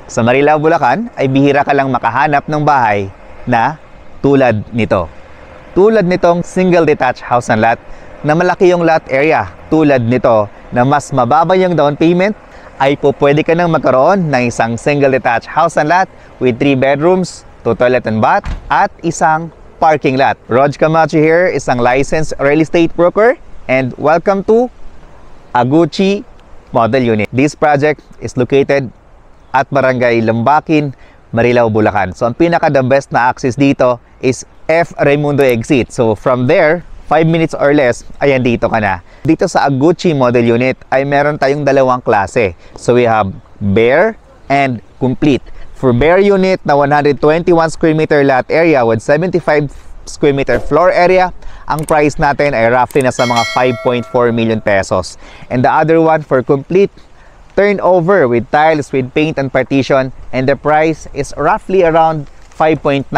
Sa Marilao, Bulacan ay bihira ka lang makahanap ng bahay na tulad nito. Tulad nitong single detached house and lot na malaki yung lot area. Tulad nito na mas mababa yung down payment ay pwede ka nang magkaroon ng isang single detached house and lot with 3 bedrooms, 2 toilet and bath at isang parking lot. Rog Camacho here, isang licensed real estate broker, and welcome to Aguchi Model Unit. This project is located at Barangay Lambakin, Marilao, Bulacan. So ang pinaka-the best na access dito is F. Raimundo exit. So from there, 5 minutes or less, ayan dito ka na. Dito sa Aguchi Model Unit ay meron tayong dalawang klase. So we have bare and complete. For bare unit na 121 square meter lot area with 75 square meter floor area, ang price natin ay roughly nasa mga 5.4 million pesos. And the other one for complete turnover with tiles, with paint and partition, and the price is roughly around 5.9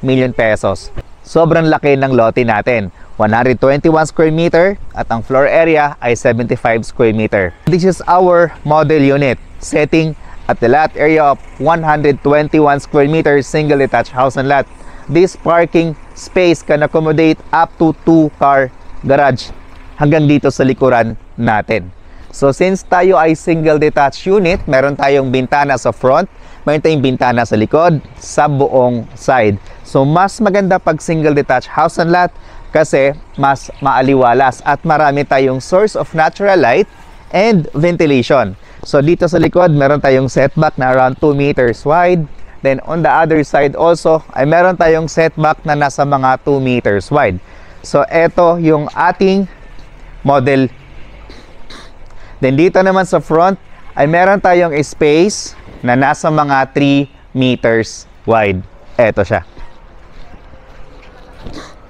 million pesos. Sobrang laki ng lote natin. 121 square meter at ang floor area ay 75 square meter. This is our model unit setting at the lot area of 121 square meters single detached house and lot. This parking space can accommodate up to 2-car garage hanggang dito sa likuran natin. So since tayo ay single detached unit, meron tayong bintana sa front, meron tayong bintana sa likod, sa buong side. So mas maganda pag single detached house and lot kasi mas maaliwalas at marami tayong source of natural light and ventilation. So dito sa likod, meron tayong setback na around 2 meters wide. Then on the other side also, ay meron tayong setback na nasa mga 2 meters wide. So ito yung ating model. Then dito naman sa front ay meron tayong space na nasa mga 3 meters wide. Ito siya.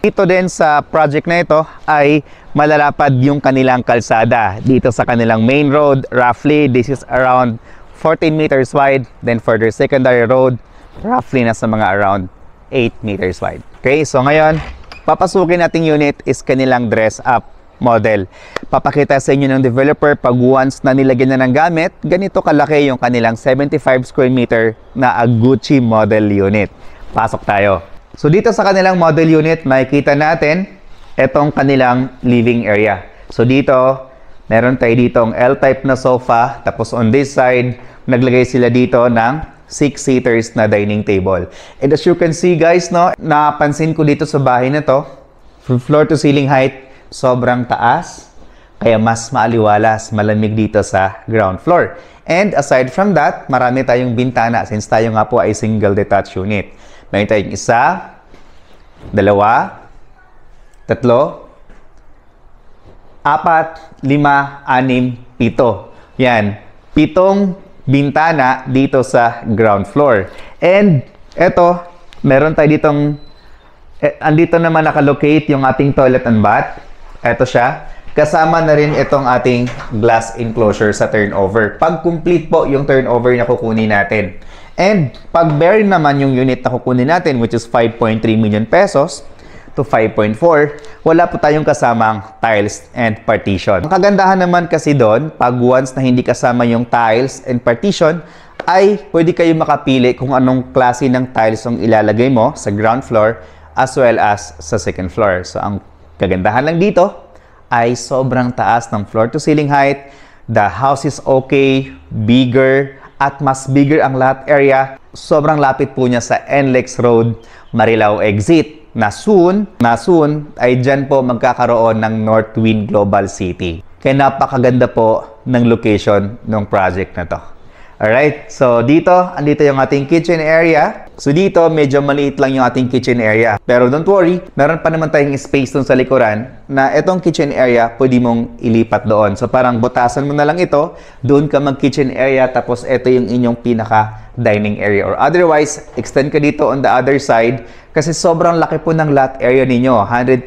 Dito din sa project na ito ay malalapad yung kanilang kalsada. Dito sa kanilang main road, roughly this is around 14 meters wide. Then for their secondary road, roughly nasa mga around 8 meters wide. Okay, so ngayon, papasukin nating unit is kanilang dress up model. Papakita sa inyo ng developer pag once na nilagyan na ng gamit, ganito kalaki yung kanilang 75 square meter na Aguchi model unit. Pasok tayo. So dito sa kanilang model unit, makikita natin itong kanilang living area. So dito, meron tayo ditong L-type na sofa, tapos on this side, naglagay sila dito ng 6-seaters na dining table. And as you can see guys, no, napansin ko dito sa bahay na to, from floor to ceiling height, sobrang taas, kaya mas maaliwalas, malamig dito sa ground floor. And aside from that, marami tayong bintana since tayo nga po ay single detached unit. May tayong 1, 2, 3, 4, 5, 6, 7. Yan, 7 bintana dito sa ground floor. And eto, meron tayo ditong, andito naman nakalocate yung ating toilet and bath. Ito siya. Kasama na rin itong ating glass enclosure sa turnover. Pag complete po yung turnover na kukunin natin. And pag bare naman yung unit na kukunin natin, which is 5.3 million pesos to 5.4, wala po tayong kasamang tiles and partition. Ang kagandahan naman kasi doon, pag once na hindi kasama yung tiles and partition, ay pwede kayo makapili kung anong klase ng tiles ang ilalagay mo sa ground floor as well as sa second floor. So ang kagandahan lang dito ay sobrang taas ng floor to ceiling height. The house is okay, bigger, at mas bigger ang lot area. Sobrang lapit po niya sa NLEX Road, Marilao exit. Na soon ay dyan po magkakaroon ng Northwind Global City. Kaya napakaganda po ng location ng project na to. Alright, so andito yung ating kitchen area. So dito, medyo maliit lang yung ating kitchen area. Pero don't worry, meron pa naman tayong space dun sa likuran na itong kitchen area, pwede mong ilipat doon. So parang butasan mo na lang ito, doon ka mag-kitchen area, tapos ito yung inyong pinaka-dining area. Or otherwise, extend ka dito on the other side kasi sobrang laki po ng lot area ninyo, 121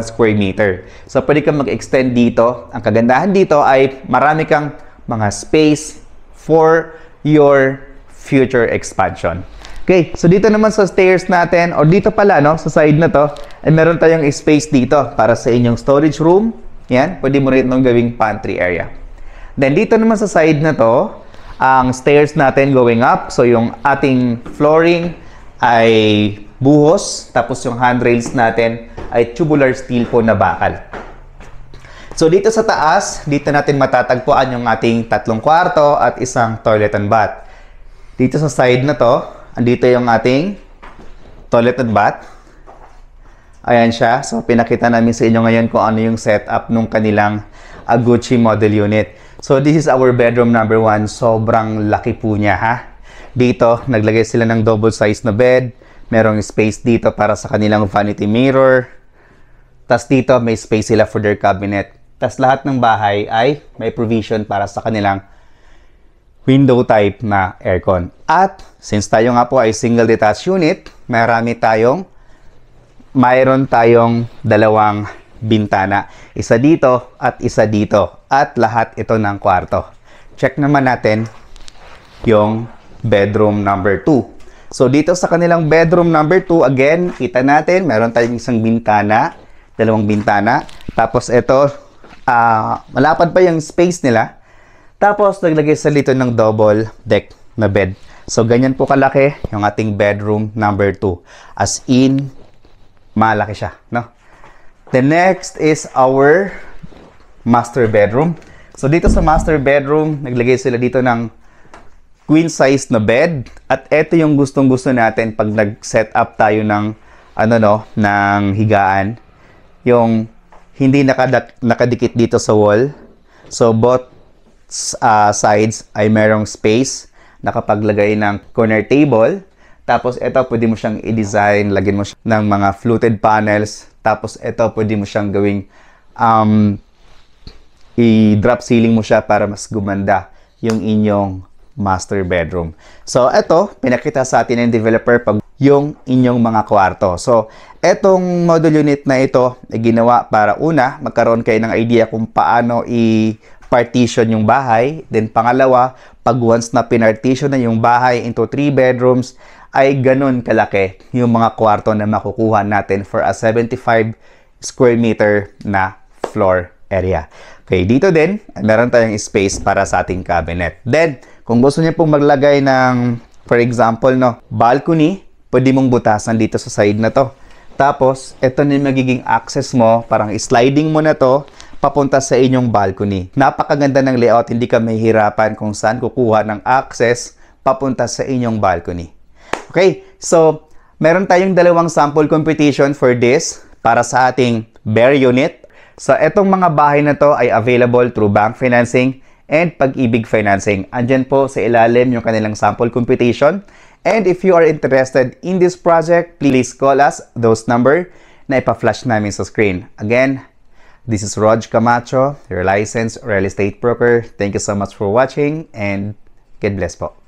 square meter. So pwede kang mag-extend dito. Ang kagandahan dito ay marami kang mga space for your future expansion. Okay, so dito naman sa stairs natin, or dito pala, no, sa side na to, ay meron tayong space dito para sa inyong storage room. Yan, pwede mo rin itong gawing pantry area. Then dito naman sa side na to, ang stairs natin going up. So yung ating flooring ay buhos, tapos yung handrails natin ay tubular steel po na bakal. So dito sa taas, dito natin matatagpuan yung ating 3 kwarto at isang toilet and bath. Dito sa side na to, andito yung ating toilet and bath. Ayan siya. So pinakita namin sa inyo ngayon kung ano yung setup nung kanilang Aguchi model unit. So this is our bedroom number 1. Sobrang laki po niya, ha. Dito, naglagay sila ng double size na bed. Merong space dito para sa kanilang vanity mirror. Tas dito, may space sila for their cabinet. Tas lahat ng bahay ay may provision para sa kanilang window type na aircon. At since tayo nga po ay single detached unit, mayroon tayong 2 bintana. Isa dito at isa dito. At lahat ito ng kwarto. Check naman natin yung bedroom number 2. So dito sa kanilang bedroom number 2, again, kita natin, meron tayong isang bintana, 2 bintana. Tapos ito, malapad pa yung space nila. Tapos naglagay sa dito ng double deck na bed. So ganyan po kalaki yung ating bedroom number 2. As in, malaki siya, no? The next is our master bedroom. So dito sa master bedroom, naglagay sila dito ng queen size na bed. At ito yung gustong-gusto natin pag nag-set up tayo ng ng higaan. Yung hindi nakadikit dito sa wall. So both sides ay merong space. Nakapaglagay ng corner table. Tapos ito pwede mo siyang i-design, lagyan mo siya ng mga fluted panels. Tapos ito pwede mo siyang gawing i-drop ceiling mo siya para mas gumanda yung inyong master bedroom. So ito, pinakita sa atin ng developer pag yung inyong mga kwarto. So etong model unit na ito ay ginawa para una, magkaroon kayo ng idea kung paano i-partition yung bahay. Then pangalawa, pag once na pinartition na yung bahay into 3 bedrooms, ay ganun kalaki yung mga kwarto na makukuha natin for a 75 square meter na floor area. Okay, dito din, meron tayong space para sa ating cabinet. Then, kung gusto niyo pong maglagay ng, for example, balcony, pwede mong butasan dito sa side na to. Tapos, ito na yung magiging access mo, parang sliding mo na to, papunta sa inyong balcony. Napakaganda ng layout, hindi ka mahihirapan kung saan kukuha ng access papunta sa inyong balcony. Okay, so meron tayong 2 sample competition for this para sa ating bare unit. So etong mga bahay na to ay available through bank financing and Pag-ibig financing. Andyan po sa ilalim yung kanilang sample competition. And if you are interested in this project, please call us those number na ipa-flash namin sa screen. Again, this is Rog Camacho, your licensed real estate broker. Thank you so much for watching and God bless po.